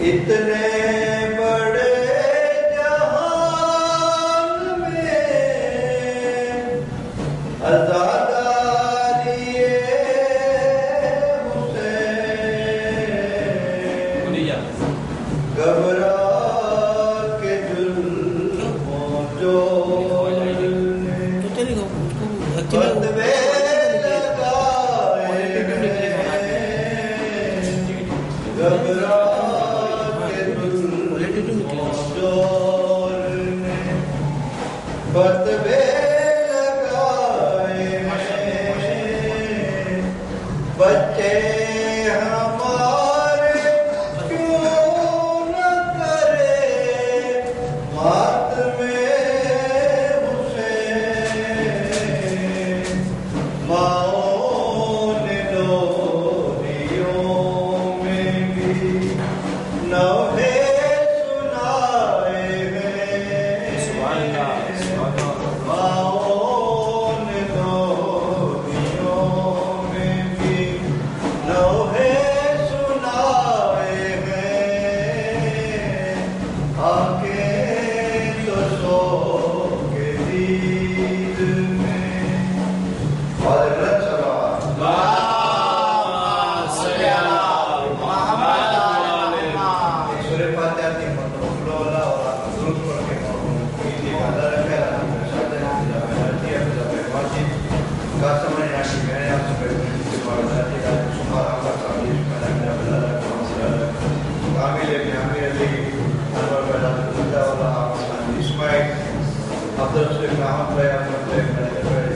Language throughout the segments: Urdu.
اتنے بڑے جہان میں عزاداری حسین گھبرا کے ظلموں جو فتوے لگائے گھبرا کے ظلموں جو فتوے لگائے بچے ہمارے کیوں نہ کرے ماتم حسین ماؤں نے ڈوریوں میں بھی نوحے سنائے ہیں ماؤں نے ڈوریوں میں بھی نوحے سنائے ہیں آنکھیں تو سو کے دید میں حضرت سورہ فاتحہ کی مطلب لولا اور درود پڑھ کے کیجیے گا اللہ رکھے اللہ کا سمجھنا کہ میں نے آپ سے پہلے سے بات کی ہے شمار آپ کا تعلیم کرنا میرا بلا کامل ابن عامر علی انور پیدا مدہ اللہ حافظ اسماعیل عبد الرسول محمد بھائی احمد بھائی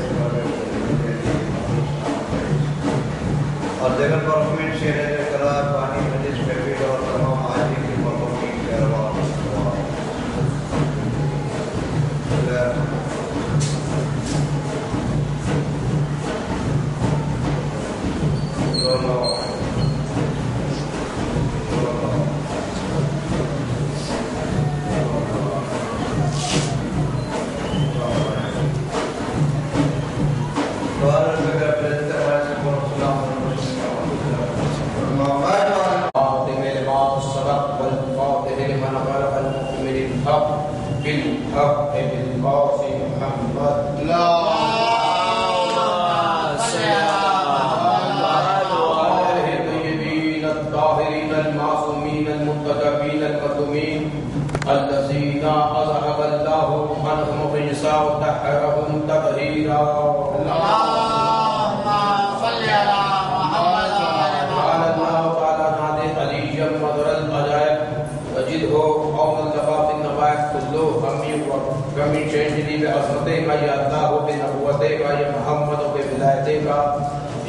اور دیگر پرفارمنس شعر قرار پانی مجلس محفل اور تمام حاضرین کی پرفارمنگ کے علاوہ بالحق بالقاسم محمد الطيبين الطاهرين المعصومين المنتجبين المكتومين الذين أذهب الله عنهم الرجس وطهرهم تطهيرا اللهم صل على محمد قال الله تعالى نادي عليا مدر العجائب وجده قوم التفاف النبائك كله همي وكمي شيء بعظمتك يا الله بنبوتك يا محمد بولايتك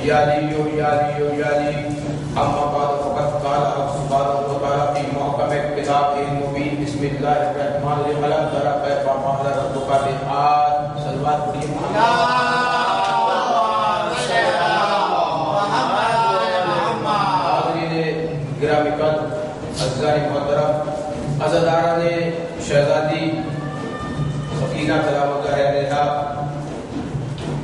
يا لي يا لي يا لي أما بعد فقد قال سبحانه وتعالى في محكم كتابه المبين بسم الله الرحمن الرحيم ألم تر كيف فعل ربك بالعاد صلوات عليه گرامی قدر عزیزان محترم عزاداران شہزادی سکینہ تلاوت علیہا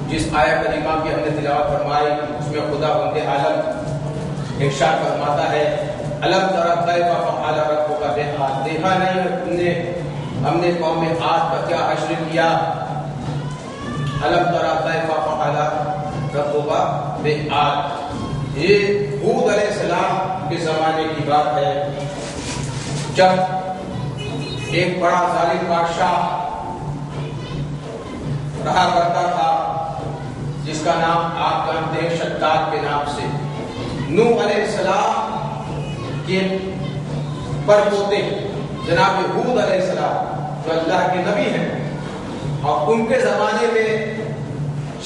جس آیت کریمہ کی ہم نے تلاوت فرمائی اس میں خدا بند عالم ارشاد فرماتا ہے الم تر کیف فعل ربک بعاد دیکھا نہیں ہم نے قوم عاد کا کیا حشر کیا الم تر کیف فعل ربک بعاد یہ ہود علیہ السلام کے زمانے کی بات ہے جب ایک بڑا ظالم بادشاہ رہا کرتا تھا جس کا نام آپ جانتے ہیں شداد کے نام سے نوح علیہ السلام کے پرپوتے جناب ہود علیہ السلام جو اللہ کے نبی ہیں اور ان کے زمانے میں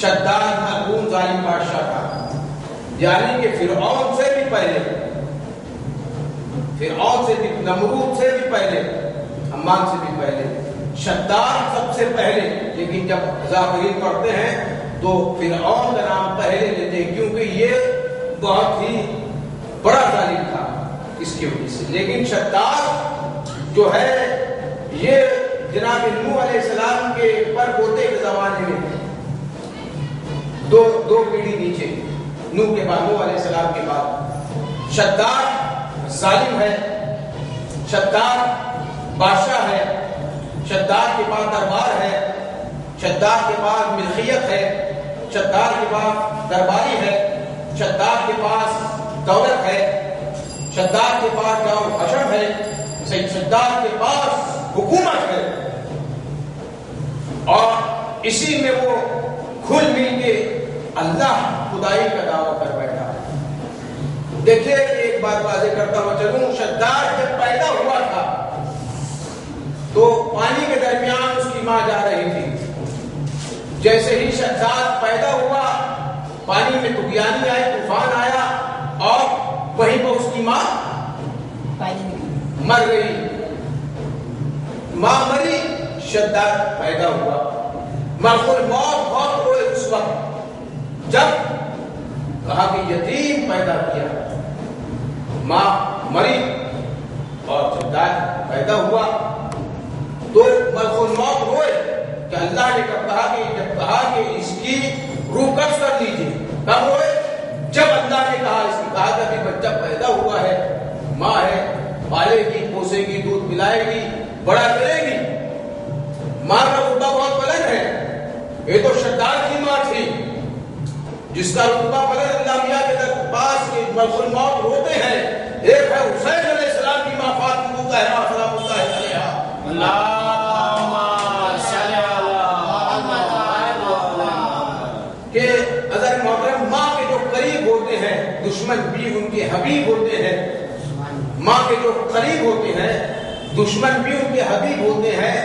شداد ملعون ظالم بادشاہ تھا یعنی کہ فرعون سے بھی پہلے فرعون سے بھی نمرود سے بھی پہلے حمان سے بھی پہلے شداد سب سے پہلے لیکن جب ذاکرین پڑھتے ہیں تو فرعون کا نام پہلے لیتے ہیں کیونکہ یہ بہت ہی بڑا ظالم تھا اس کی وجہ سے لیکن شداد جو ہے یہ جناب نوح علیہ السلام کے پر پوتے کے زمانے میں دو پیڑھی نیچے نوح کے بعد نوح علیہ السلام کے بعد شداد ظالم ہے شداد بادشاہ ہے، شداد کے پاس دربار ہے، شداد کے پاس ملکیت ہے، شداد کے پاس درباری ہے، شداد کے پاس دولت ہے، شداد کے پاس جاؤ حشم ہے، شداد کے پاس حکومت ہے، اور اسی میں وہ کھل مل کے اللہ خدائی کا دعویٰ کر بیٹھا ہے۔ دیکھیے ایک بات واضح کرتا ہوں چلوں، شداد جب پیدا ہوا تھا تو پانی کے درمیان اس کی ماں جا رہی تھی۔ جیسے ہی شداد پیدا ہوا پانی میں طغیانی آئی، طوفان آیا اور وہیں پر اس کی ماں مر گئی۔ ماں مری، شداد پیدا ہوا۔ ملکُ الموت بہت روئے اس وقت جب کہا کہ یتیم پیدا کیا۔ ماں مری اور شداد پیدا ہوا تو ملکُ الموت روئے کہ اللہ نے کب کہا کہ جب کہا کہ اس کی روح قبض کر لیجیے، کب روئے؟ جب اللہ نے کہا، اس نے کہا کہ بچہ پیدا ہوا ہے، ماں ہے، پالے گی، پوسے گی، دودھ پلائے گی، بڑا کرے گی۔ ماں کا رتبہ بہت بلند ہے۔ یہ تو شداد کی ماں تھی جس کا رتبہ بلند، اللہ میاں کے پاس ملکُ الموت روتے ہیں۔ ایک ہے حسین علیہ السلام کی ماں فاطمہ الزہرا سلام اللہ علیہا، اللہم صلی کہ اگر محترم ماں کے جو قریب ہوتے ہیں دشمن بھی ان کے حبیب ہوتے ہیں۔ ماں کے جو قریب ہوتے ہیں دشمن بھی ان کے حبیب ہوتے ہیں۔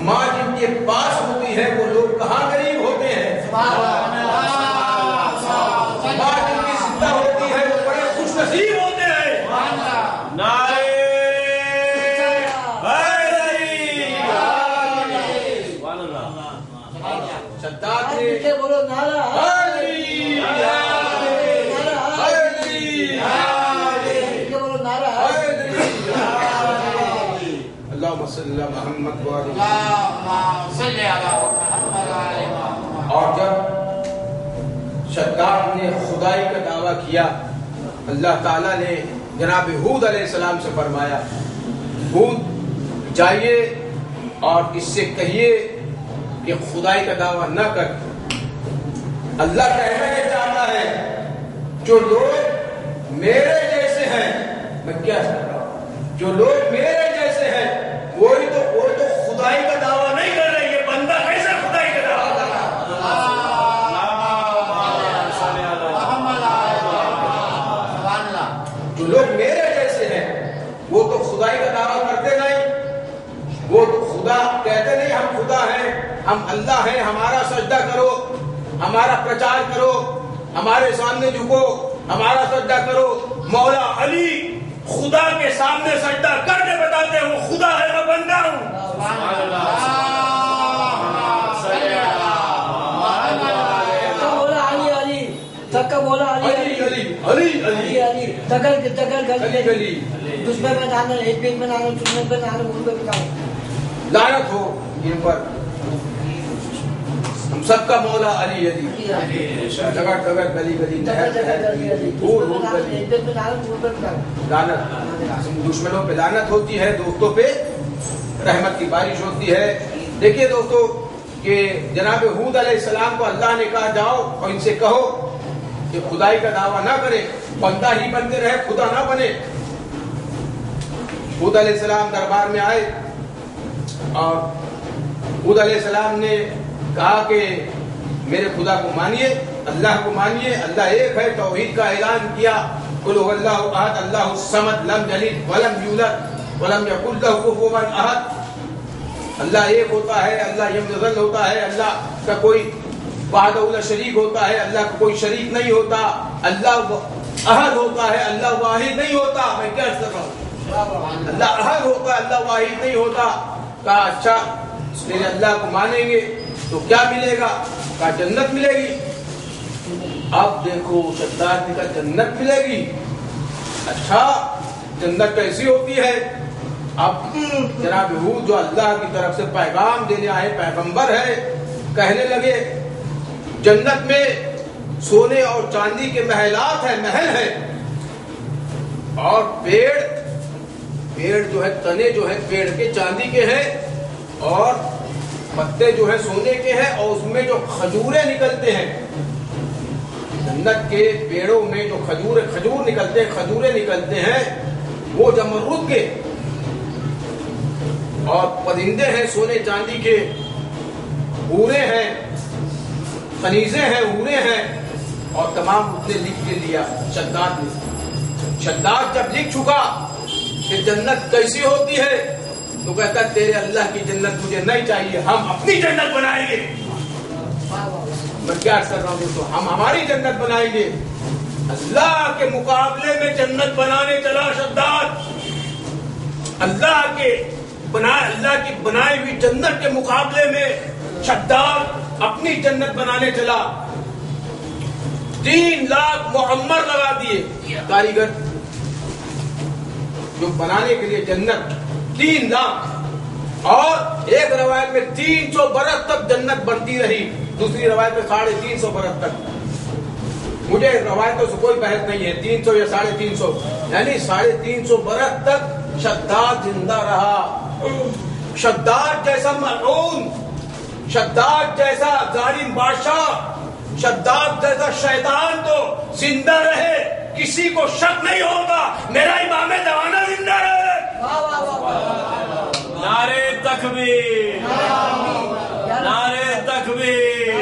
ماں جن کے پاس ہوتی ہے وہ لوگ کہاں قریب ہوتے ہیں؟ ماں جن کی زندہ ہوتی ہے وہ بڑے خوش نصیب ہوتے ہیں۔ نعرہ شداد نے بولو نعرہ بولو نعرہ اللہم صلی اللہ محمد اور جب شداد نے خدائی کا دعویٰ کیا، اللہ تعالیٰ نے جناب ہود علیہ السلام سے فرمایا، ہود جائیے اور اس سے کہیے کہ خدائی کا دعویٰ نہ کر۔ اللہ کہنا یہ چاہتا ہے جو لوگ میرے جیسے ہیں، میں کیا کر رہا ہوں، جو لوگ میرے جیسے ہیں وہی تو خدائی کا دعویٰ نہیں کر رہے۔ یہ بندہ کیسے خدائی کا دعویٰ کر رہا ہے؟ جو لوگ میرے جیسے ہیں وہ تو خدائی کا دعویٰ کرتے نہیں، وہ تو خدا کہتے نہیں ہم خدا ہیں، ہم اللہ ہیں، ہمارا سجدہ کرو، ہمارا پرچار کرو، ہمارے سامنے جھکو، ہمارا سجدہ کرو۔ مولا علی خدا کے سامنے سجدہ کر کے بتاتے ہیں وہ خدا ہے، میں بندہ ہوں۔ بولا علی علی تک بولا علی علی علی علی علی علی تکل تکل علی گلی دشمن میں ڈالنا، ایک پیٹ میں ڈالنا، دشمن میں ڈالنا، ان پہ بتاؤ لعنت ہو ان پر۔ ہم سب کا مولا علی علی، جگہ جگہ گلی گلی دور دور گلی لعنت، دشمنوں پہ لعنت ہوتی ہے، دوستوں پہ رحمت کی بارش ہوتی ہے۔ دیکھیے دوستو کہ جناب ہود علیہ السلام کو اللہ نے کہا جاؤ اور ان سے کہو کہ خدائی کا دعویٰ نہ کرے، بندہ ہی بنتے رہے، خدا نہ بنے۔ ہود علیہ السلام دربار میں آئے اور ہود علیہ السلام نے کہا کہ میرے خدا کو مانیے، اللہ کو مانیے، اللہ ایک ہے، توحید کا اعلان کیا، قل هو اللہ احد اللہ الصمد لم یلد ولم یولد ولم یکن لہ کفوا احد۔ اللہ ایک ہوتا ہے، اللہ یم نزل ہوتا ہے، اللہ کا کوئی وحدہ لا شریک ہوتا ہے، اللہ کا کوئی شریک نہیں ہوتا، اللہ احد ہوتا ہے، اللہ واحد نہیں ہوتا۔ میں کیا کر رہا ہوں؟ اللہ احد ہوتا ہے، اللہ واحد نہیں ہوتا۔ کہا اچھا میرے اللہ کو مانیں گے تو کیا ملے گا؟ کہا جنت ملے گی۔ اب دیکھو شداد نے کہا جنت ملے گی، اچھا جنت کیسی ہوتی ہے؟ اب جناب ہود جو اللہ کی طرف سے پیغام دینے آئے پیغمبر ہے، کہنے لگے جنت میں سونے اور چاندی کے محلات ہیں، محل ہیں، اور پیڑ پیڑ جو ہے تنے جو ہے پیڑ کے چاندی کے ہیں اور پتے جو ہے سونے کے ہیں اور اس میں جو کھجوریں نکلتے ہیں جنت کے پیڑوں میں جو کھجور نکلتے ہیں کھجوریں نکلتے ہیں وہ زمرد کے اور پرندے ہیں سونے چاندی کے حوریں ہیں کنیزیں ہیں حوریں ہیں اور تمام اس نے لکھ کے لیا شداد نے شداد جب لکھ چکا کہ جنت کیسی ہوتی ہے تو کہتا ہے تیرے اللہ کی جنت مجھے نہیں چاہیے ہم اپنی جنت بنائیں گے میں کیا کر رہا ہوں دوستو ہم ہماری جنت بنائیں گے اللہ کے مقابلے میں جنت بنانے چلا شداد اللہ کی بنائی ہوئی جنت کے مقابلے میں شداد اپنی جنت بنانے چلا 3 لاکھ معمر لگا دیے کاریگر جو بنانے کے لیے جنت 3 لاکھ اور ایک روایت میں 300 برس تک جنت بنتی رہی دوسری روایت میں 350 برس تک مجھے روایتوں سے کوئی بحث نہیں ہے 300 یا 350 یعنی 350 برس تک شداد زندہ رہا شداد جیسا ملعون شداد جیسا ظالم بادشاہ شداد جیسا شیطان تو زندہ رہے کسی کو شک نہیں ہوگا میرا امام زمانہ زندہ رہے نعرے تکبیر نعرے تکبیر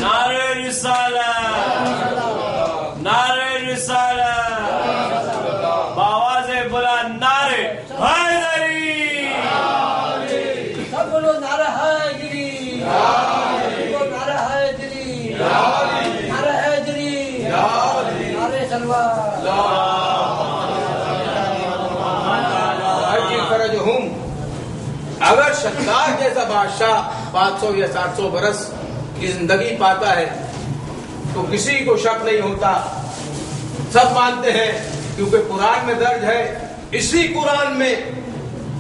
نعرے رسالت نعرے رسالت بآواز بلند نعرے حیدری سب بولو نعرہ حیدری نعرہ حیدری نعرہ حیدری نعرہ سلوات اگر شداد جیسا بادشاہ 500 یا 700 برس کی زندگی پاتا ہے تو کسی کو شک نہیں ہوتا سب مانتے ہیں کیونکہ قرآن میں درج ہے اسی قرآن میں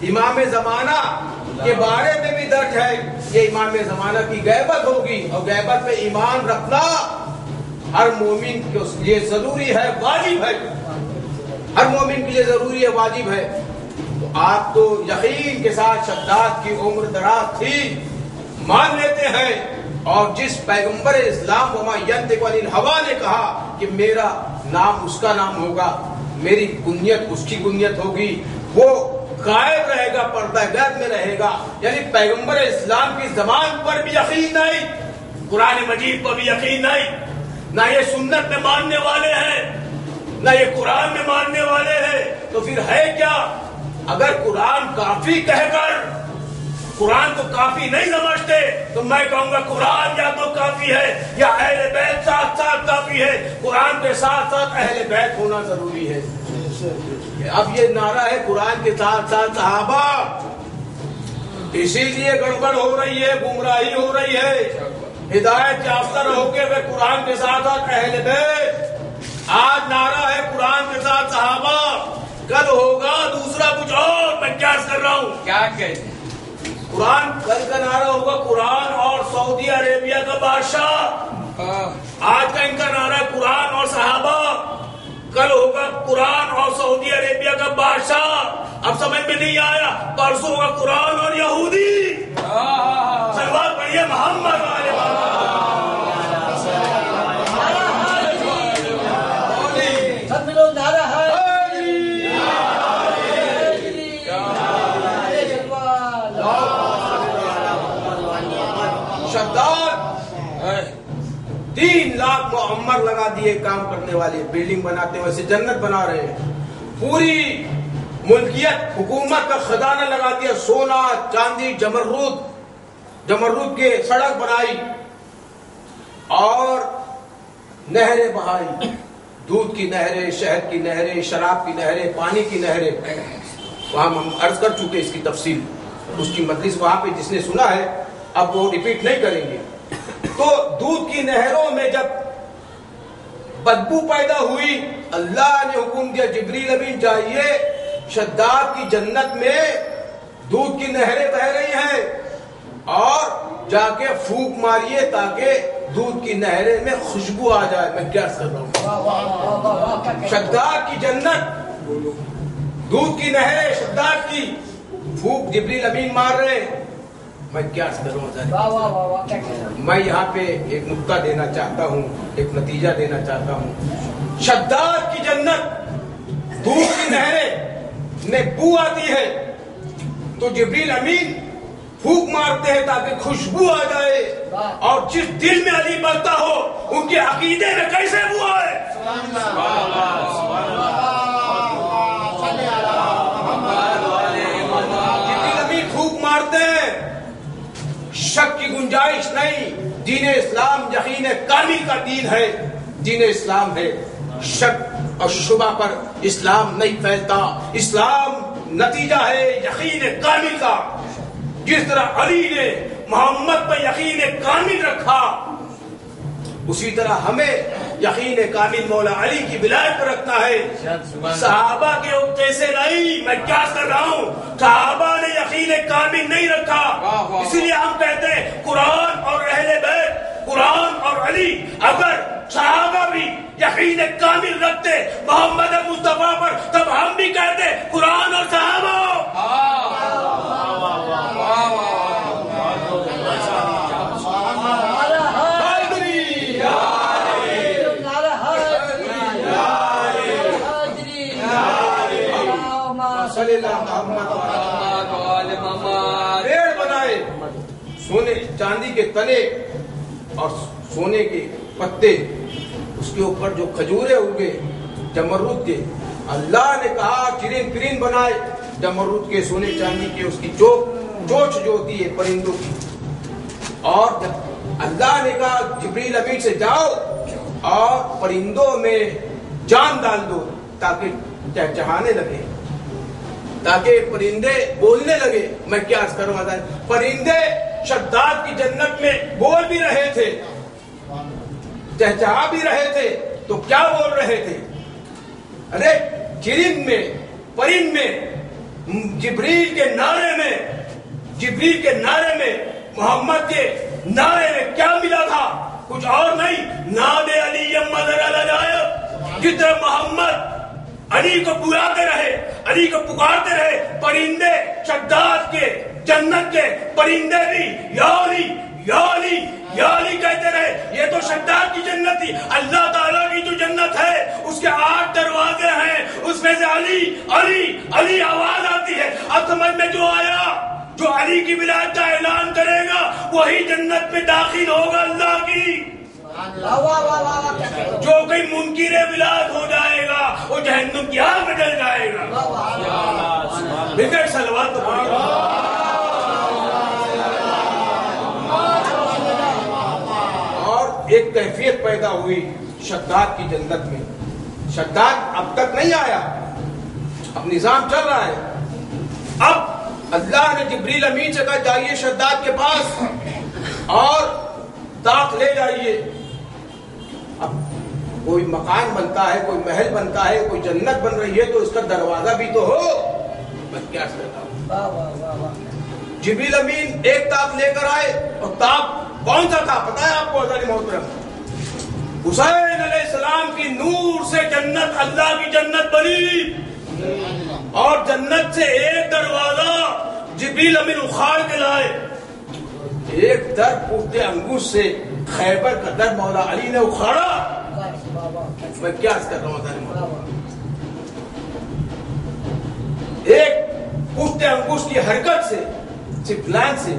امام زمانہ کے بارے میں بھی درج ہے یہ امام زمانہ کی غیبت ہوگی اور غیبت پہ ایمان رکھنا ہر مومن کے لیے ضروری ہے واجب ہے ہر مومن کے لیے ضروری ہے واجب ہے تو آپ تو یقین کے ساتھ شداد کی عمر دراز تھی مان لیتے ہیں اور جس پیغمبر اسلام وما ینطق عن الہویٰ نے کہا کہ میرا نام اس کا نام ہوگا میری کنیت اس کی کنیت ہوگی وہ غائب رہے گا پردہ غیب میں رہے گا یعنی پیغمبر اسلام کی زبان پر بھی یقین نہیں قرآن مجید پر بھی یقین نہیں نہ یہ سنت میں ماننے والے ہیں نہ یہ قرآن میں ماننے والے ہیں تو پھر ہے کیا اگر قرآن کافی کہہ کر قرآن کو کافی نہیں سمجھتے تو میں کہوں گا قرآن یا تو کافی ہے یا اہل بیت ساتھ ساتھ کافی ہے قرآن کے ساتھ ساتھ اہل بیت ہونا ضروری ہے اب یہ نعرہ ہے قرآن کے ساتھ ساتھ صحابہ اسی لیے گڑبڑ ہو رہی ہے گمراہی ہو رہی ہے ہدایت یافتہ رہو گے اگر قرآن کے ساتھ ساتھ اہل بیت آج نعرہ ہے قرآن کے ساتھ صحابہ کل ہوگا دوسرا کچھ اور میں کیا کر رہا ہوں کیا کہتے ہیں قرآن کل کا نعرہ ہوگا قرآن اور سعودی عربیہ کا بادشاہ آج کا ان کا نعرہ قرآن اور صحابہ کل ہوگا قرآن اور سعودی عربیہ کا بادشاہ اب سمجھ میں نہیں آیا پرسوں ہوگا قرآن اور یہودی سلوات پڑھیے محمد والے سب ملو نعرہ ہے شداد 3 لاکھ معمر لگا دیے کام کرنے والے بلڈنگ بناتے ویسے جنت بنا رہے ہیں پوری ملکیت حکومت کا خزانہ لگا دیا سونا چاندی جمرود کے سڑک بنائی اور نہریں بہائی دودھ کی نہریں شہد کی نہریں شراب کی نہریں پانی کی نہریں وہاں ہم عرض کر چکے اس کی تفصیل اس کی مجلس وہاں پہ جس نے سنا ہے اب وہ ریپیٹ نہیں کریں گے تو دودھ کی نہروں میں جب بدبو پیدا ہوئی اللہ نے حکم دیا جبریل امین جائیے شداد کی جنت میں دودھ کی نہریں بہ رہی ہیں اور جا کے پھونک ماریے تاکہ دودھ کی نہریں میں خوشبو آ جائے میں کیا کر رہا ہوں شداد کی جنت دودھ کی نہریں شداد کی پھوک جبریل امین مار رہے. میں کیا کروں حضرت؟ واہ واہ واہ واہ، کیا کہنا. میں یہاں پہ ایک نقطہ دینا چاہتا ہوں، ایک نتیجہ دینا چاہتا ہوں. شداد کی جنت دودھ کی نہریں نے بو آتی ہے تو جبریل امین پھوک مارتے ہیں تاکہ خوشبو آ جائے. اور جس دل میں علی بلتا ہو ان کے عقیدے میں کیسے بو آئے. جبریل امین پھوک مارتے ہیں، شک کی گنجائش نہیں. دین اسلام یقین کامل کا دین ہے. دین اسلام ہے، شک اور شبہ پر اسلام نہیں پھیلتا. اسلام نتیجہ ہے یقین کامل کا. جس طرح علی نے محمد پر یقین کامل رکھا، اسی طرح ہمیں یقین کامل مولا علی کی ولایت پر رکھنا ہے. صحابہ کے اوقات سے نہیں. میں کیا کر رہا ہوں؟ صحابہ نے یقین کامل نہیں رکھا، اس لیے ہم کہتے ہیں قرآن اور اہل بیت، قرآن اور علی. اگر صحابہ بھی یقین کامل رکھتے محمد مصطفیٰ پر، تب ہم بھی کہتے قرآن اور صحابہ. پیڑ بنائے سونے چاندی کے تنے اور سونے کے پتے، اس کے اوپر جو کھجورے اگے جمرود کے. اللہ نے کہا چرین کرین بنائے جمرود کے، سونے چاندی کے، اس کی چوچ جو ہوتی ہے پرندوں کی. اور جب اللہ نے کہا جبریل امین سے جاؤ اور پرندوں میں جان ڈال دو تاکہ چہچہانے لگے، تاکہ پرندے بولنے لگے. میں کیا عرض کروں حضرت؟ پرندے شداد کی جنت میں بول بھی رہے تھے، چہچہا بھی رہے تھے. تو کیا بول رہے تھے؟ ارے چرند میں، پرند میں، جبریل کے نعرے میں، جبریل کے نعرے میں، محمد کے نعرے میں کیا ملا تھا؟ کچھ اور نہیں. ناد علی مدر الجائب. جس طرح محمد علی کو بلاتے رہے، علی کو پکارتے رہے، پرندے شداد کے جنت کے پرندے بھی یا علی یا علی یا علی کہتے رہے. یہ تو شداد کی جنت تھی. اللہ تعالیٰ کی جو جنت ہے اس کے 8 دروازے ہیں، اس میں سے علی علی علی آواز آتی ہے. اب سمجھ میں جو آیا، جو علی کی ولایت کا اعلان کرے گا وہی جنت میں داخل ہوگا اللہ کی. جو کوئی منکر ولایت ہو جائے گا وہ جہنم کی آگ میں جل جائے گا. بغیر صلوات تو اور ایک کیفیت پیدا ہوئی شداد کی جنت میں. شداد اب تک نہیں آیا، اب نظام چل رہا ہے. اب اللہ نے جبریل امین سے کہا جائیے شداد کے پاس اور طاق لے جائیے. اب کوئی مکان بنتا ہے، کوئی محل بنتا ہے، کوئی جنت بن رہی ہے تو اس کا دروازہ بھی تو ہو. میں کیا کرتا ہوں؟ جبریل امین ایک طاق لے کر آئے، اور طاق کون سا تھا پتا ہے آپ کو حضرت محترم؟ حسین علیہ السلام کی نور سے جنت، اللہ کی جنت بنی. اور جنت سے ایک دروازہ جبریل امین اخاڑ کے لائے. ایک در پوٹے انگوش سے خیبر کا در مولا علی نے اکھاڑا. میں کیا کر رہا ہوں؟ ایک پوٹے انگوش کی حرکت سے، صرف لائن سے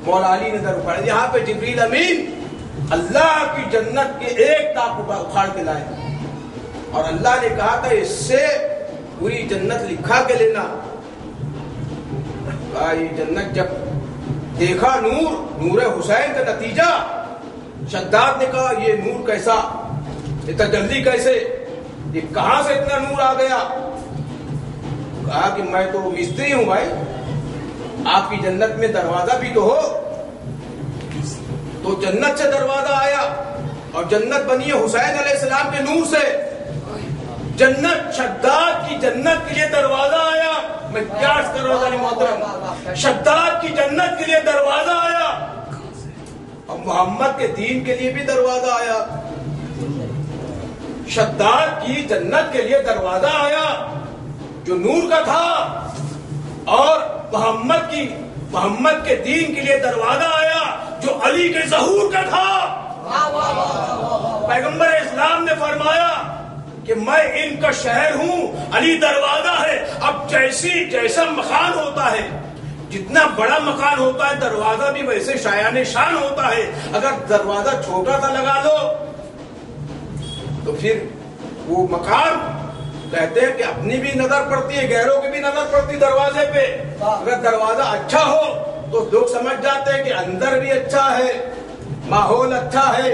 مولا علی نے در اکھاڑا. یہاں پہ جبریل امین اللہ کی جنت کے ایک طاق اکھاڑ کے لائے، اور اللہ نے کہا تھا اس سے پوری جنت لکھا کے لینا. یہ جنت جب دیکھا نور، نور حسین کا نتیجہ، شداد نے کہا یہ نور کیسا، یہ تجلی کیسے، یہ کہاں سے اتنا نور آ گیا؟ کہا کہ میں تو مستری ہوں بھائی، آپ کی جنت میں دروازہ بھی تو ہو. تو جنت سے دروازہ آیا اور جنت بنی ہے حسین علیہ السلام کے نور سے. جنت شداد کی جنت کے لیے دروازہ آیا. میں کیا عرض کر رہا ہوں محترم؟ شداد کی جنت کے لیے دروازہ آیا اور محمد کے دین کے لیے بھی دروازہ آیا. شداد کی جنت کے لیے دروازہ آیا جو نور کا تھا، اور محمد کے دین کے لیے دروازہ آیا جو علی کے ظہور کا تھا۔ پیغمبر اسلام نے فرمایا کہ میں ان کا شہر ہوں، علی دروازہ ہے۔ اب جیسا مکان ہوتا ہے، جتنا بڑا مکان ہوتا ہے دروازہ بھی ویسے شایان شان ہوتا ہے۔ اگر دروازہ چھوٹا سا لگا لو تو پھر وہ مکان کہتے ہیں کہ اپنی بھی نظر پڑتی ہے، غیروں کی بھی نظر پڑتی دروازے پہ۔ اگر دروازہ اچھا ہو تو لوگ سمجھ جاتے ہیں کہ اندر بھی اچھا ہے، ماحول اچھا ہے،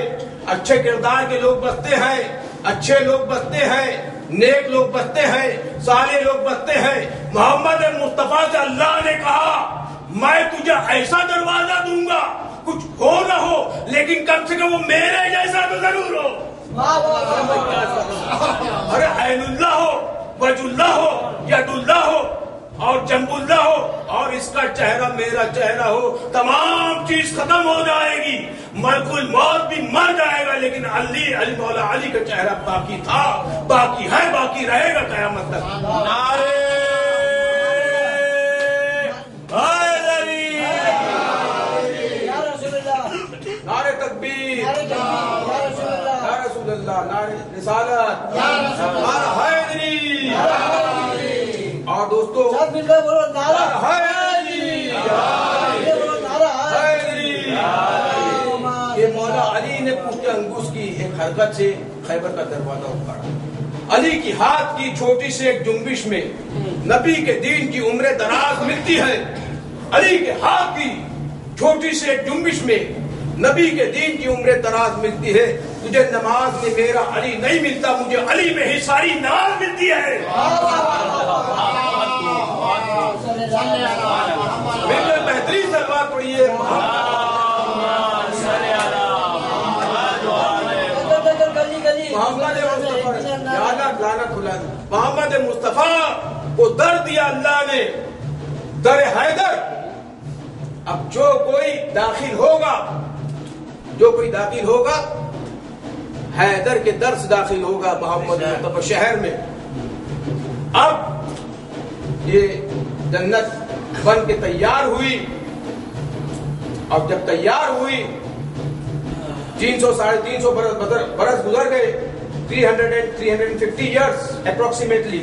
اچھے کردار کے لوگ بستے ہیں، اچھے لوگ بستے ہیں، نیک لوگ بستے ہیں، صالح لوگ بستے ہیں۔ محمد مصطفیٰ سے اللہ نے کہا میں تجھے ایسا دروازہ دوں گا، کچھ ہو نہ ہو لیکن کم سے کم وہ میرے جیسا تو ضرور ہو۔ ارے عین اللہ ہو، وجہ اللہ ہو، ید اللہ ہو اور جنب اللہ ہو اور اس کا چہرہ میرا چہرہ ہو، تمام چیز ختم ہو جائے گی، ملک الموت بھی مر جائے گا، لیکن علی مولا علی کا چہرہ باقی تھا، باقی ہے، باقی رہے گا قیامت تک۔ نعرے حیدری، نعرے تکبیر، یا رسول اللہ، نعرے رسالت، نعرہ حیدری۔ اور دوستو بولو نعرہ حیدری، حیدری۔ یہ مولا علی نے پوچھتے انگوش کی ایک حرکت سے خیبر کا دروازہ اکھاڑا۔ علی کی ہاتھ کی چھوٹی سے ایک جنبش میں نبی کے دین کی عمر دراز ملتی ہے۔ علی کے ہاتھ کی چھوٹی سے ایک جنبش میں نبی کے دین کی عمر دراز ملتی ہے۔ تجھے نماز میں میرا علی نہیں ملتا، مجھے علی میں ہی ساری نماز ملتی ہے۔ میرے بہترین سلوات پڑھیے محمد مصطفیٰ کو در دیا اللہ نے، در حیدر۔ اب جو کوئی داخل ہوگا حیدر کے در سے داخل ہوگا محمد مصطفیٰ شہر میں۔ اب یہ جنت بن کے تیار ہوئی، اب جب تیار ہوئی 300 ساڑھے 300 برس گزر گئے، 350 ایئرس اپروکسیمیٹلی۔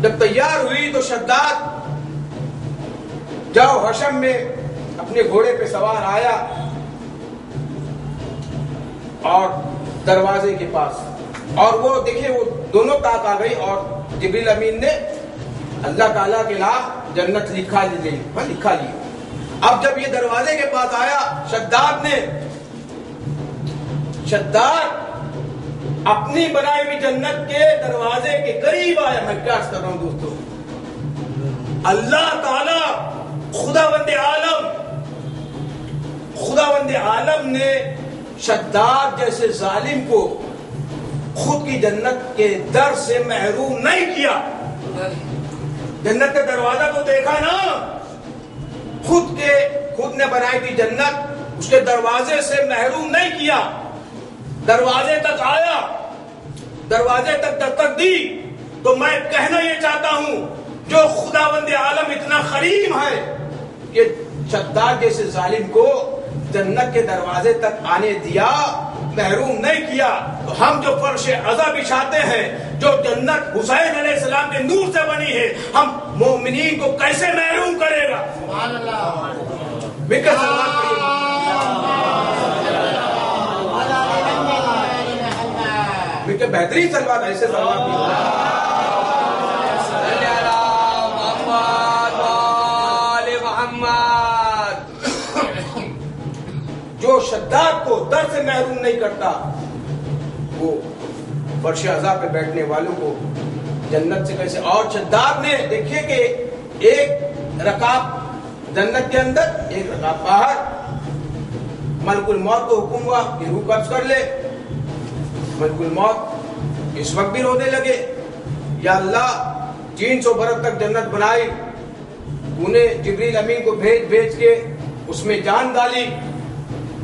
جب تیار ہوئی تو شداد جاؤ حشم میں اپنے گھوڑے پہ سوار آیا اور دروازے کے پاس، اور وہ دیکھیں وہ دونوں طاق آ گئی، اور جبریل امین نے اللہ تعالیٰ کے نام جنت لکھا لی۔ اب جب یہ دروازے کے پاس آیا شداد اپنی بنائی ہوئی جنت کے دروازے کے قریب آیا۔ میں کیا کر رہا ہوں دوستو، اللہ تعالیٰ خداوند عالم نے شداد جیسے ظالم کو خود کی جنت کے در سے محروم نہیں کیا۔ جنت کے دروازہ کو دیکھا نا، خود نے بنائی تھی جنت، اس کے دروازے سے محروم نہیں کیا، دروازے تک آیا، دروازے تک دستک دی۔ تو میں کہنا یہ چاہتا ہوں جو خداوند عالم اتنا کریم ہے کہ شداد جیسے ظالم کو جنت کے دروازے تک آنے دیا، محروم نہیں کیا، تو ہم جو فرش عزا بچھاتے ہیں، جو جنت حسین علیہ السلام کے نور سے بنی ہے، ہم مومنین کو کیسے محروم کرے گا؟ سبحان اللہ۔ بکر سلوات پڑھیے۔ بہترین سلوات، ایسے سلوات بھی جو شداد کو در سے محروم نہیں کرتا، وہ فرش عزا پہ بیٹھنے والوں کو جنت سے کیسے۔ اور شداد نے دیکھیے کہ ایک رکاب جنت کے اندر، ایک رکاب باہر، ملک الموت کو حکم ہوا کہ روح قبض کر لے۔ ملک الموت اس وقت بھی رونے لگے، یا اللہ 300 برس تک جنت بنائی، تو نے جبریل امین کو بھیج کے اس میں جان ڈالی،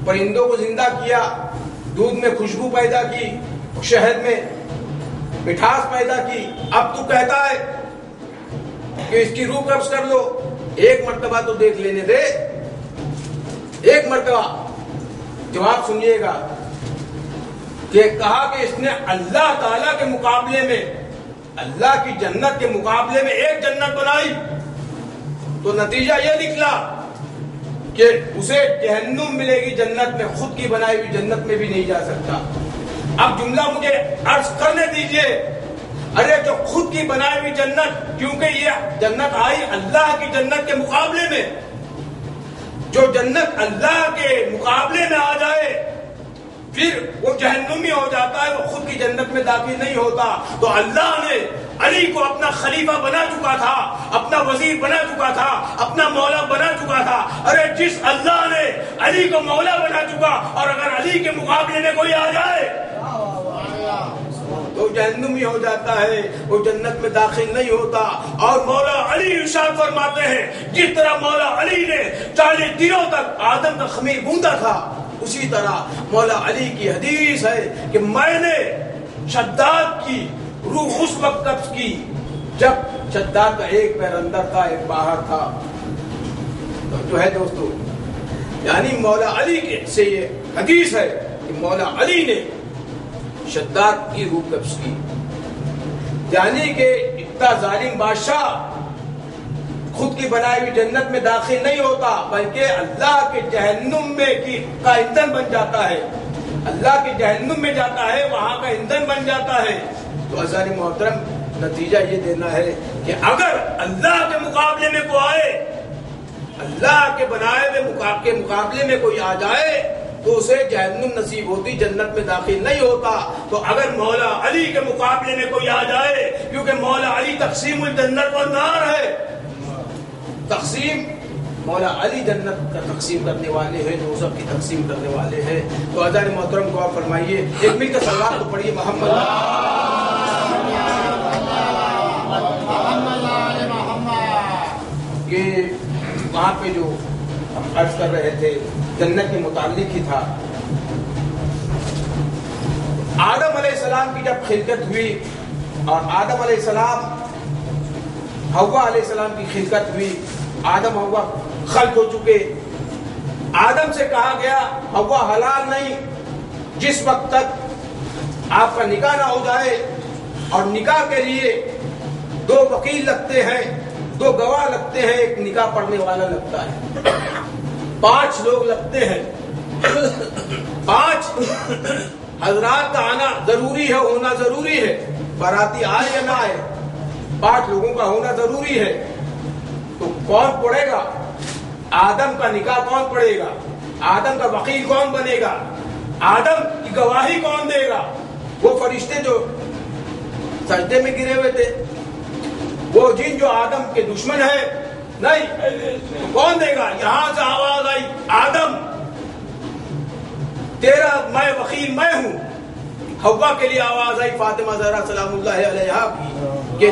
پرندوں کو زندہ کیا، دودھ میں خوشبو پیدا کی، شہد میں مٹھاس پیدا کی، اب تو کہتا ہے کہ اس کی روح قبض کر لو، ایک مرتبہ تو دیکھ لینے دے، ایک مرتبہ۔ جواب سنیے گا کہ کہا کہ اس نے اللہ تعالی کے مقابلے میں، اللہ کی جنت کے مقابلے میں ایک جنت بنائی، تو نتیجہ یہ نکلا کہ اسے جہنم ملے گی جنت میں، خود کی بنائی ہوئی جنت میں بھی نہیں جا سکتا۔ اب جملہ مجھے عرض کرنے دیجئے، ارے جو خود کی بنائی ہوئی جنت، کیونکہ یہ جنت آئی اللہ کی جنت کے مقابلے میں، جو جنت اللہ کے مقابلے میں آ جائے پھر وہ جہنمی ہو جاتا ہے، وہ خود کی جنت میں داخل نہیں ہوتا۔ تو اللہ نے علی کو اپنا خلیفہ بنا چکا تھا، اپنا وزیر بنا چکا تھا، اپنا مولا بنا چکا تھا۔ ارے جس اللہ نے علی کو مولا بنا چکا، اور اگر علی کے مقابلے میں کوئی آ جائے تو جہنمی ہو جاتا ہے، وہ جنت میں داخل نہیں ہوتا۔ اور مولا علی ارشاد فرماتے ہیں جس طرح مولا علی نے 40 دنوں تک آدم کا خمیر گوندا تھا، اسی طرح مولا علی کی حدیث ہے کہ میں نے شداد کی روح اس وقت قبض کی جب شداد کا ایک پیر اندر تھا ایک باہر تھا۔ تو جو ہے دوستو، یعنی مولا علی کے سے یہ حدیث ہے کہ مولا علی نے شداد کی روح قبض کی، یعنی کہ اتنا ظالم بادشاہ خود کی بنائی ہوئی جنت میں داخل نہیں ہوتا، بلکہ اللہ کے جہنم میں کا ایندھن بن جاتا ہے، اللہ کے جہنم میں جاتا ہے، وہاں کا ایندھن بن جاتا ہے۔ تو عزیزان محترم، نتیجہ یہ دینا ہے کہ اگر اللہ کے مقابلے میں کوئی آئے، اللہ کے بنائے ہوئے کے مقابلے میں کوئی آ جائے تو اسے جہنم نصیب ہوتی، جنت میں داخل نہیں ہوتا۔ تو اگر مولا علی کے مقابلے میں کوئی آ جائے، کیونکہ مولا علی تقسیم الجنت والنار ہے، تقسیم مولا علی جنت کا تقسیم کرنے والے ہیں، دوزخ کی تقسیم کرنے والے ہیں۔ تو عزیزان محترم کو آپ فرمائیے، ایک مل کے صلوات تو پڑھیے محمد کہ وہاں پہ جو ہم عرض کر رہے تھے جنت کے متعلق ہی تھا۔ آدم علیہ السلام کی جب خلقت ہوئی اور آدم علیہ السلام حوا علیہ السلام کی خلقت ہوئی، آدم حوا خلق ہو چکے، آدم سے کہا گیا حوا حلال نہیں جس وقت تک آپ کا نکاح نہ ہو جائے، اور نکاح کے لیے 2 وکیل لگتے ہیں، 2 گواہ لگتے ہیں، ایک نکاح پڑھنے والا لگتا ہے، 5 لوگ لگتے ہیں، 5 حضرات کا آنا ضروری ہے، ہونا ضروری ہے، باراتی آئے یا نہ آئے 5 لوگوں کا ہونا ضروری ہے۔ تو کون پڑھے گا؟ آدم کا نکاح کون پڑھے گا؟ آدم کا وکیل کون بنے گا؟ آدم کی گواہی کون دے گا؟ وہ فرشتے جو سجدے میں گرے ہوئے تھے، وہ جن جو آدم کے دشمن ہے، نہیں، کون دے گا؟ یہاں سے آواز آئی آدم تیرا میں وکیل میں ہوں۔ حوا کے لیے آواز آئی فاطمہ زہرا سلام اللہ علیہا کی کہ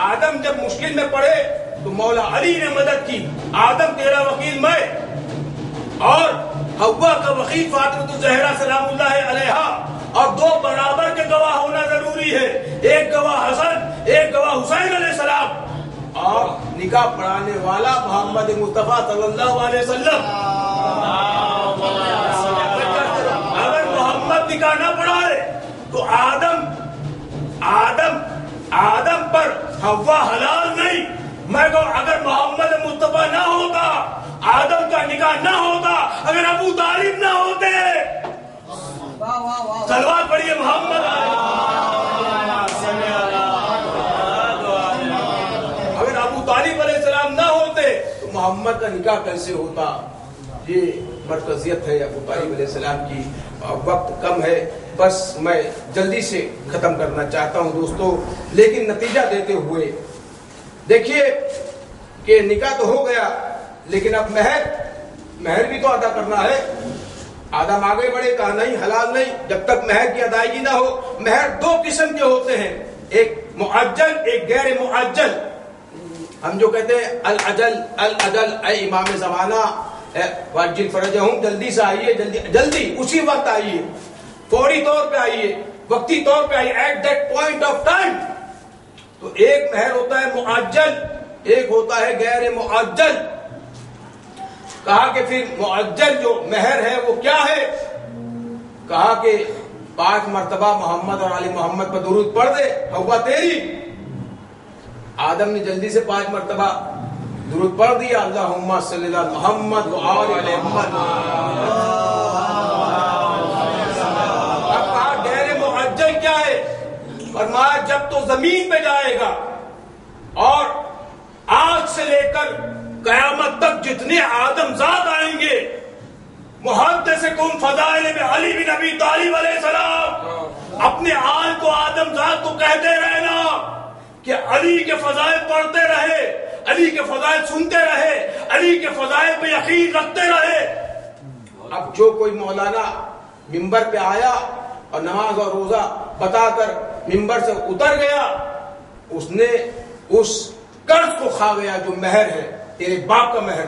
آدم جب مشکل میں پڑے تو مولا علی نے مدد کی، آدم تیرا وکیل میں، اور حوا کا وکیل فاطمہ زہرا سلام اللہ علیہا، اور 2 برابر کے گواہ ہونا ضروری ہے، ایک گواہ حسن، ایک گواہ حسین علیہ السلام، اور نکاح پڑھانے والا محمد مصطفیٰ صلی اللہ علیہ وسلم۔ اگر محمد نکاح نہ پڑھائے تو آدم پر حوا حلال نہیں۔ میں کہوں اگر محمد مصطفیٰ نہ ہوتا، آدم کا نکاح نہ ہوتا، اگر ابو طالب نہ ہوتے، صلوات پڑھیے محمد، اگر ابو طالب علیہ السلام نہ ہوتے تو محمد کا نکاح کیسے ہوتا؟ یہ مرکزیت ہے ابو طالب علیہ السلام کی۔ وقت کم ہے، بس میں جلدی سے ختم کرنا چاہتا ہوں دوستو، لیکن نتیجہ دیتے ہوئے دیکھیے کہ نکاح تو ہو گیا، لیکن اب مہر بھی تو ادا کرنا ہے۔ آدم آگے بڑھے، کہا نہیں حلال نہیں جب تک مہر کی ادائیگی نہ ہو۔ مہر 2 قسم کے ہوتے ہیں، ایک معجل، ایک غیر معجل۔ ہم جو کہتے ہیں الاجل اے امام زمانہ واجل فرجہم، جلدی سے آئیے، جلدی اسی وقت آئیے۔ فوری طور پہ آئیے، وقتی طور پہ آئیے، at that point of time. تو ایک مہر ہوتا ہے معجل، ایک ہوتا ہے غیر معجل. کہا کہ پھر معجل جو مہر ہے وہ کیا ہے؟ کہا کہ 5 مرتبہ محمد اور آل محمد پر درود پڑھ دے، ہوا تیری. آدم نے جلدی سے 5 مرتبہ درود پڑھ دیا، اللہم صلی اللہ محمد و آل محمد. اب کہا غیر معجل کیا ہے؟ فرمایا جب تو زمین پہ جائے گا اور آج سے لے کر قیامت تک جتنے آدم زاد آئیں گے، محدث کن فضائل میں علی بن ابی طالب علیہ السلام اپنے آل کو آدم زاد کو کہتے رہنا کہ علی کے فضائل پڑھتے رہے، علی کے فضائل سنتے رہے، علی کے فضائل پہ یقین رکھتے رہے. اب جو کوئی مولانا ممبر پہ آیا اور نماز اور روزہ بتا کر ممبر سے اتر گیا، اس نے اس قرض کو کھا گیا جو مہر ہے، تیرے باپ کا مہر،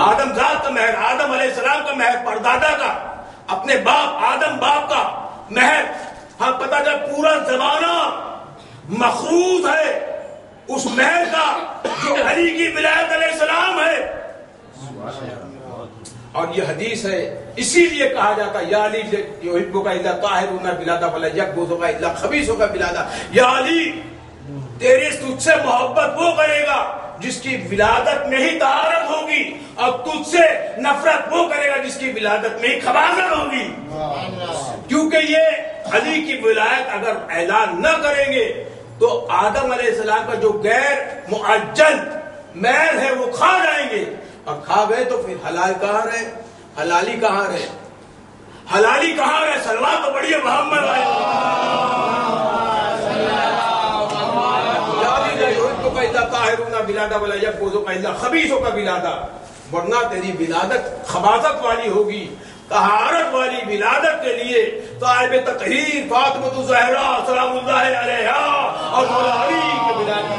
آدم ذات کا مہر، آدم علیہ السلام کا مہر، پردادا کا، اپنے باپ آدم باپ کا مہر. ہاں پتہ چلا پورا زمانہ مخروض ہے اس مہر کا جو علی کی ولایت علیہ السلام ہے. اور یہ حدیث ہے، اسی لیے کہا جاتا یا علی یحبک الا طاہرون بلادا ولا یکبذک الا خبیثک بلادا. یا علی تیری تجھ سے محبت وہ کرے گا جس کی ولادت میں ہی طہارت ہوگی، اور تجھ سے نفرت وہ کرے گا جس کی ولادت میں ہی خباثت ہوگی. کیونکہ یہ علی کی ولایت اگر اعلان نہ کریں گے تو آدم علیہ السلام کا جو غیر معجل مہر ہے وہ کھا جائیں گے، اور کھا گئے تو پھر حلال کہاں رہے، حلالی کہاں رہے، حلالی کہاں رہے. صلوات تو بڑھیے محمد ورنہ تیری ولادت خباثت والی ہوگی. طہارت والی ولادت کے لیے صاحب تطہیر فاطمۃ الزہرا سلام اللہ علیہا اور مولا علی کی ولادت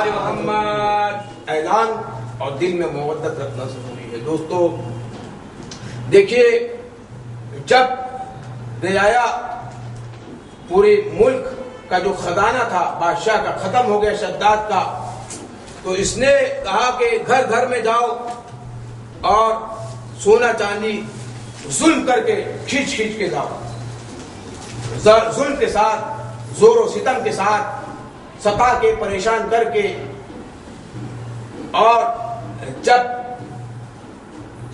محمد اعلان اور دل میں مودت رکھنا ضروری ہے. دوستو دیکھیے، جب رعایا پورے ملک کا جو خزانہ تھا بادشاہ کا ختم ہو گیا شداد کا، تو اس نے کہا کہ گھر گھر میں جاؤ اور سونا چاندی ظلم کر کے کھینچ کھینچ کے لاؤ، ظلم کے ساتھ زور و ستم کے ساتھ ستا کے پریشان کر کے. اور جب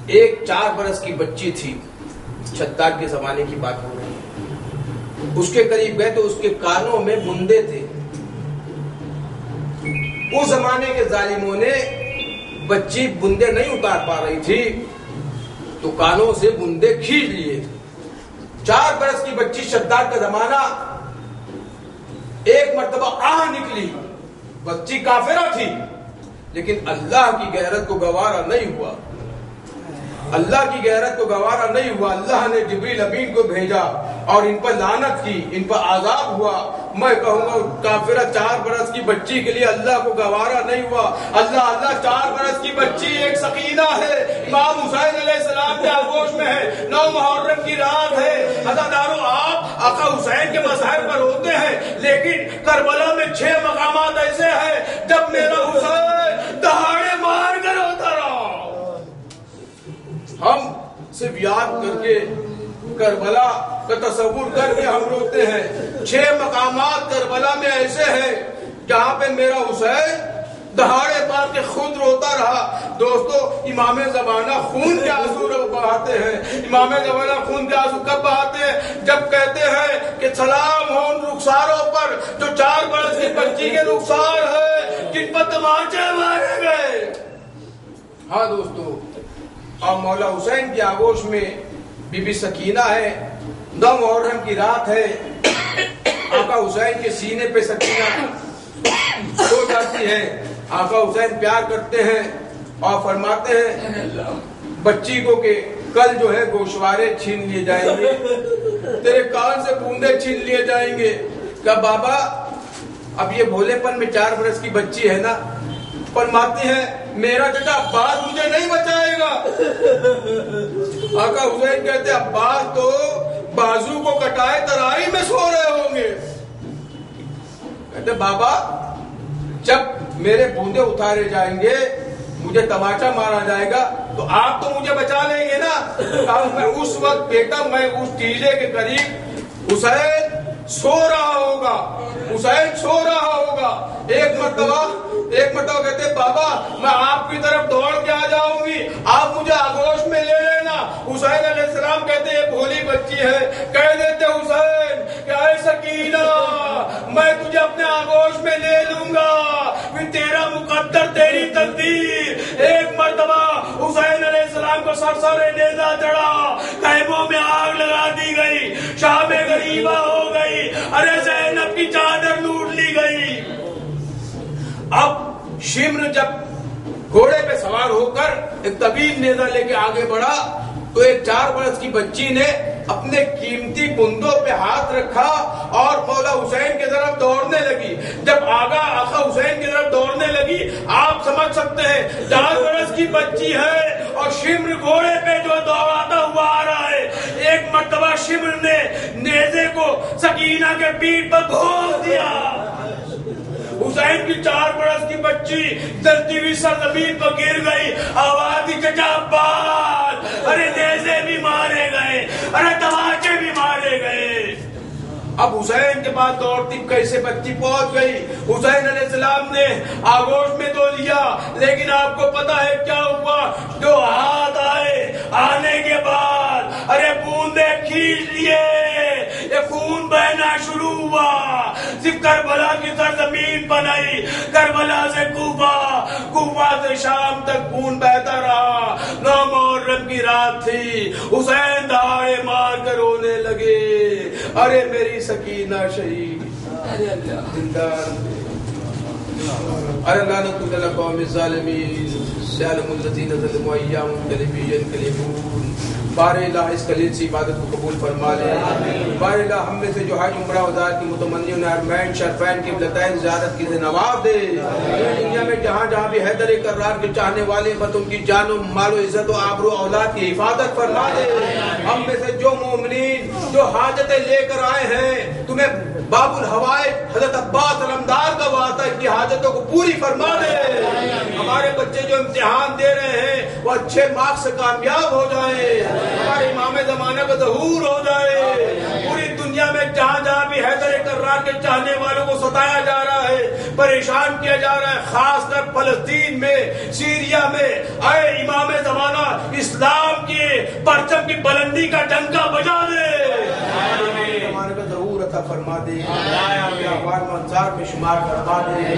ایک 4 برس کی بچی تھی، شداد کے زمانے کی بات ہو رہی ہے، اس کے قریب گئے تو اس کے کانوں میں بندے تھے. اس زمانے کے ظالموں نے بچی بندے نہیں اتار پا رہی تھی تو کانوں سے بندے کھینچ لیے. 4 برس کی بچی، شداد کا زمانہ. ایک مرتبہ آہ نکلی، بچی کافرہ تھی لیکن اللہ کی غیرت کو گوارا نہیں ہوا، اللہ کی غیرت کو گوارا نہیں ہوا. اللہ نے جبریل امین کو بھیجا اور ان پر لعنت کی، ان پر عذاب ہوا. میں کہوں گا کافرہ 4 برس کی بچی کے لیے اللہ کو گوارا نہیں ہوا. اللہ 4 برس کی بچی ایک سکینہ ہے، امام حسین علیہ السلام کے آغوش میں ہے، 9 محرم کی رات ہے. عزادارو آپ آقا حسین کے مظہر پر ہوتے ہیں، لیکن کربلا میں 6 مقامات ایسے ہیں جب میرا حسین دہاڑے مار کر ہوتا رہا. ہم صرف یاد کر کے کربلا کا تصور کر کے ہم روتے ہیں. 6 مقامات کربلا میں ایسے ہیں جہاں پہ میرا حسین دہاڑے پار کے خود روتا رہا. دوستو امام زمانہ خون کے آنسو بہاتے ہیں. امام زمانہ خون کے آنسو کب بہاتے ہیں؟ جب کہتے ہیں کہ سلام ہو ان رخساروں پر جو 4 برس کی بچی کے رخسار ہے جن پر تمانچے مارے گئے. ہاں دوستو، اور مولا حسین کی آغوش میں بی بی سکینہ ہے. 9 محرم کی رات ہے، آقا حسین کے سینے پہ سکینہ سو جاتی ہے. آقا حسین پیار کرتے ہیں اور فرماتے ہیں بچی کو کہ کل جو ہے گوشوارے چھین لیے جائیں گے، تیرے کان سے بوندے چھین لیے جائیں گے. کہ بابا اب یہ بھولے پن میں 4 برس کی بچی ہے نا. فرماتی ہیں میرا چچا عباس مجھے نہیں بچائے گا. آقا حسین کہتے عباس تو بازو کو کٹائے ترائی میں سو رہے ہوں گے. کہتے بابا جب میرے بوندے اتارے جائیں گے, مجھے تماچا مارا جائے گا, تو آپ تو مجھے بچا لیں گے نا. میں اس وقت بیٹا میں اس ٹیلے کے قریب حسین سو رہا ہوگا, حسین سو رہا ہوگا. ایک مرتبہ کہتے بابا میں آپ کی طرف دوڑ کے آ جاؤں گی, آپ مجھے آغوش میں لے لینا. حسین علیہ السلام کہتے یہ بھولی بچی ہے. کہہ دیتے حسین کہ اے سکینہ میں تجھے اپنے آغوش میں لے لوں گا, پھر تیرا مقدر تیری تقدیر. ایک مرتبہ حسین علیہ السلام کو سرسر نیزہ چڑھا, خیموں میں آگ لگا دی گئی, شام غریبہ ہو گئی, ارے زینب کی چادر لوٹ لی گئی. اب شمر جب گھوڑے پہ سوار ہو کر ایک طویل نیزہ لے کے آگے بڑھا تو ایک 4 برس کی بچی نے اپنے قیمتی کندھوں پہ ہاتھ رکھا اور مولا حسین کی طرف دوڑنے لگی. جب آقا حسین کی طرف دوڑنے لگی, آپ سمجھ سکتے ہیں 4 برس کی بچی ہے اور شمر گھوڑے پہ جو دوڑاتا ہوا آ رہا ہے. ایک مرتبہ شمر نے نیزے کو سکینہ کے پیٹھ پر گھونس دیا. حسین کی 4 برس کی بچی جلتی ہوئی سرزمین پر گر گئی. آواز دی چچا عباس, ارے نیزے بھی مارے گئے, ارے تماچے بھی مارے گئے. اب حسین کے پاس دوڑتی کیسے بچی پہنچ گئی. حسین علیہ السلام نے آغوش میں تو لیا, لیکن آپ کو پتا ہے کیا ہوا؟ جو ہاتھ آنے کے بعد ارے بوندے کھینچ لیے, یہ خون بہنا شروع ہوا. صرف کربلا کی سرزمین بنائی, کربلا سے کوفہ سے شام تک خون بہتا رہا. 9 محرم کی رات تھی, حسین دہاڑے مار کر رونے لگے, ارے میری سکینہ شہید, ارے لعنت علی القوم الظالمین, سیعلم الذین ظلموا ایام ینقلبون. بار الہ اس قلیل سی عبادت کو قبول فرما لے. بار الہ ہم میں سے جو حج عمرہ وزار کی متمنیوں حرمین شرفین کی قبلتین زیارت کی نواب دے. دنیا میں جہاں جہاں بھی حیدر کرار کے چاہنے والے بس ان کی جان و مال و عزت و آبرو اولاد کی حفاظت فرما دے. ہم میں سے جو مومنین جو حاجتیں لے کر آئے ہیں, تمہیں باب الحوائج حضرت عباس علمدار کا واسطہ ان کی حاجتوں کو پوری فرما دے. ہمارے بچے جو امتحان دے رہے ہیں وہ اچھے مارکس سے کامیاب ہو جائیں, ہمارے امام زمانہ کا ظہور ہو جائے. پوری دنیا میں جہاں جہاں بھی حیدر کرار کے چاہنے والوں کو ستایا جا رہا ہے, پریشان کیا جا رہا ہے, خاص کر فلسطین میں, سیریا میں, اے امام زمانہ اسلام کی پرچم کی بلندی کا ڈنکا بجا دے. زمانے کا ظہور عطا فرما دے, احوال و انصار میں شمار فرما دے.